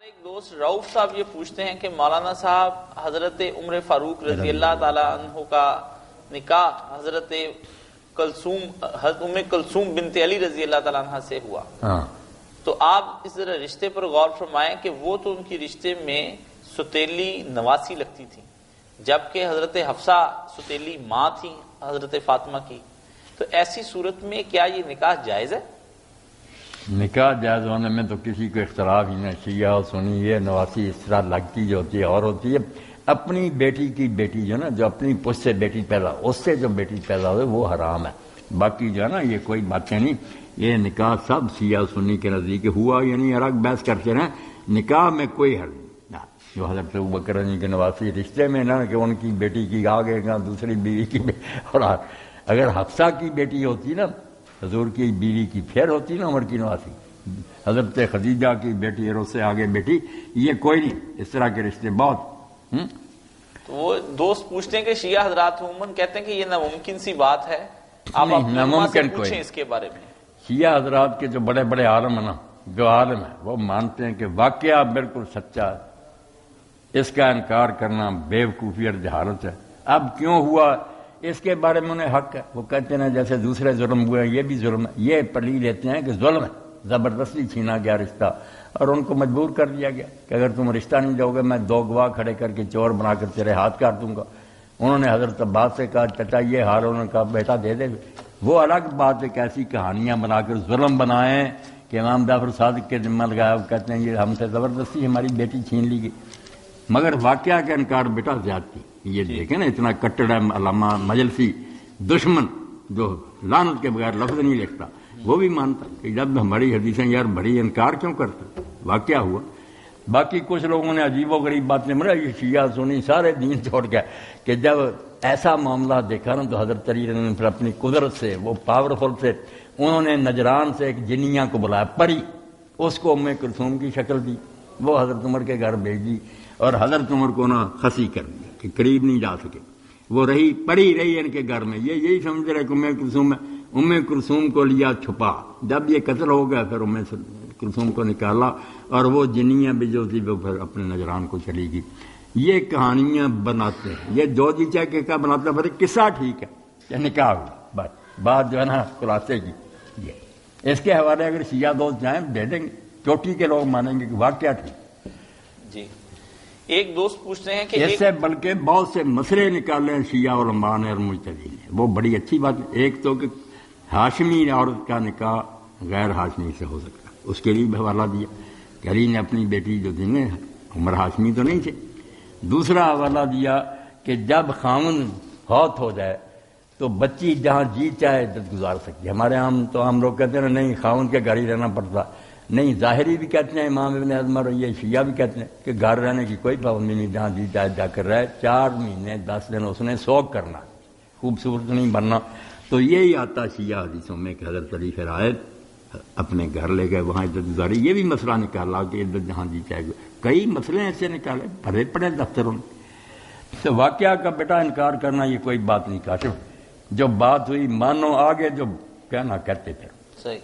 ایک دوست رؤف صاحب یہ پوچھتے ہیں کہ مولانا صاحب حضرت عمر فاروق رضی اللہ تعالی عنہ کا نکاح حضرت ام کلثوم بنت علی رضی اللہ تعالی عنہ سے ہوا، تو آپ اس ذرا رشتے پر غور فرمائیں کہ وہ تو ان کی رشتے میں ستیلی نواسی لگتی تھی، جبکہ حضرت حفصہ ستیلی ماں تھی حضرت فاطمہ کی، تو ایسی صورت میں کیا یہ نکاح جائز ہے؟ نکاح جائز ہونے میں تو کسی کو اختلاف ہی نہیں، شیعہ اور سنی یہ نواسی اس طرح لگتی جو ہوتی ہے اور ہوتی ہے اپنی بیٹی کی بیٹی جو نا، جو اپنی پشت سے بیٹی پیدا اس سے جو بیٹی پیدا ہوئے وہ حرام ہے، باقی جو ہے نا یہ کوئی باتیں نہیں۔ یہ نکاح سب شیعہ سنی کے نزدیک ہوا یعنی الگ بحث کرتے رہیں، نکاح میں کوئی حل نہیں۔ جو حضرت ابوبکر کے نواسی رشتے میں نا کہ ان کی بیٹی کی آگے کا دوسری بیوی کی اور اگر حفصہ کی بیٹی ہوتی نا حضور کی بیوی کی پھر ہوتی نا عمر کی نواسی، حضرت خدیجہ کی بیٹی اور اس سے آگے بیٹی، یہ کوئی نہیں، اس طرح کے رشتے بہت۔ تو وہ دوست پوچھتے ہیں کہ شیعہ حضرات عموماً کہتے ہیں کہ یہ ناممکن سی بات ہے، آپ ناممکن پوچھیں اس کے بارے میں۔ شیعہ حضرات کے جو بڑے بڑے عالم ہیں نا، جو عالم ہیں وہ مانتے ہیں کہ واقعہ بالکل سچا ہے، اس کا انکار کرنا بے وقوفی اور جہالت ہے۔ اب کیوں ہوا اس کے بارے میں انہیں حق ہے، وہ کہتے ہیں جیسے دوسرے ظلم ہوئے یہ بھی ظلم ہے، یہ پلی لیتے ہیں کہ ظلم ہے، زبردستی چھینا گیا رشتہ اور ان کو مجبور کر دیا گیا کہ اگر تم رشتہ نہیں دو گے میں 2 گواہ کھڑے کر کے چور بنا کر تیرے ہاتھ کاٹ دوں گا۔ انہوں نے حضرت عباس سے کہا چچا یہ حال، انہوں نے کہا بیٹا دے دے۔ وہ الگ بات ہے کہ ایسی کہانیاں بنا کر ظلم بنائیں کہ امام جعفر صادق کے ذمہ لگایا، وہ کہتے ہیں یہ ہم سے زبردستی ہماری بیٹی چھین لی گئی، مگر واقعہ کا انکار بیٹا زیادتی۔ یہ دیکھیں نا اتنا کٹڑ علامہ مجلسی دشمن جو لعنت کے بغیر لفظ نہیں لکھتا، وہ بھی مانتا کہ جب ہماری حدیثیں یار بڑی انکار کیوں کرتا، واقعہ ہوا۔ باقی کچھ لوگوں نے عجیب و غریب باتیں یہ شیعہ سنی سارے دین چھوڑ گئے کہ جب ایسا معاملہ دیکھا نا تو حضرت علی نے پھر اپنی قدرت سے وہ پاورفل سے انہوں نے نجران سے ایک جنیہ کو بلایا، پری، اس کو ام کلثوم کی شکل دی، وہ حضرت عمر کے گھر بھیج دی اور حضرت عمر کو نا خسی کر دیا کہ قریب نہیں جا سکے، وہ رہی پڑی رہی ان کے گھر میں، یہ یہی سمجھ رہے کہ ام کلثوم ہے۔ ام کلثوم کو لیا چھپا، جب یہ قتل ہو گیا پھر ام کلثوم کو نکالا اور وہ جنیاں بھی جو تھی وہ پھر اپنے نجران کو چلی گئی۔ یہ کہانیاں بناتے ہیں، یہ جو جی چاہے کہ کیا بناتے ہیں، قصہ ٹھیک ہے یہ نکاح ہوا، بات جو ہے نا خلاصے کی یہ۔ اس کے حوالے اگر شیعہ دوست جائیں دے دیں گے، چوٹی کے لوگ مانیں گے کہ واقعہ ٹھیک۔ جی ایک دوست پوچھتے ہیں کہ اس سے بلکہ بہت سے مسئلے نکالے ہیں شیعہ علماء نے اور مجتہدین نے، وہ بڑی اچھی بات ہے۔ ایک تو کہ ہاشمی عورت کا نکاح غیر ہاشمی سے ہو سکتا، اس کے لیے بھی حوالہ دیا کہ علی نے اپنی بیٹی جو تھی نا عمر ہاشمی تو نہیں تھے۔ دوسرا حوالہ دیا کہ جب خاوند فوت ہو جائے تو بچی جہاں جی چاہے عدت گزار سکتی ہے۔ ہمارے ہم لوگ کہتے ہیں نہیں خاوند کے گھر ہی رہنا پڑتا، نہیں ظاہری بھی کہتے ہیں امام ابن حزم اور یہ شیعہ بھی کہتے ہیں کہ گھر رہنے کی کوئی پابندی نہیں، جہاں جی چاہے جا کر رہے، 4 مہینے 10 دن اس نے سوگ کرنا، خوبصورت نہیں بننا۔ تو یہی آتا شیعہ حدیثوں میں کہ حضرت علی پھر آئے اپنے گھر لے گئے، وہاں عدت گزاری، یہ بھی مسئلہ نکالا کہ عدت جہاں جی چاہے، کئی مسئلے ایسے نکالے بھرے پڑے دفتروں میں۔ تو واقعہ کا بیٹا انکار کرنا یہ کوئی بات نہیں، کاشف جو بات ہوئی مانو، آگے جو کہنا کہتے تھے۔ صحیح۔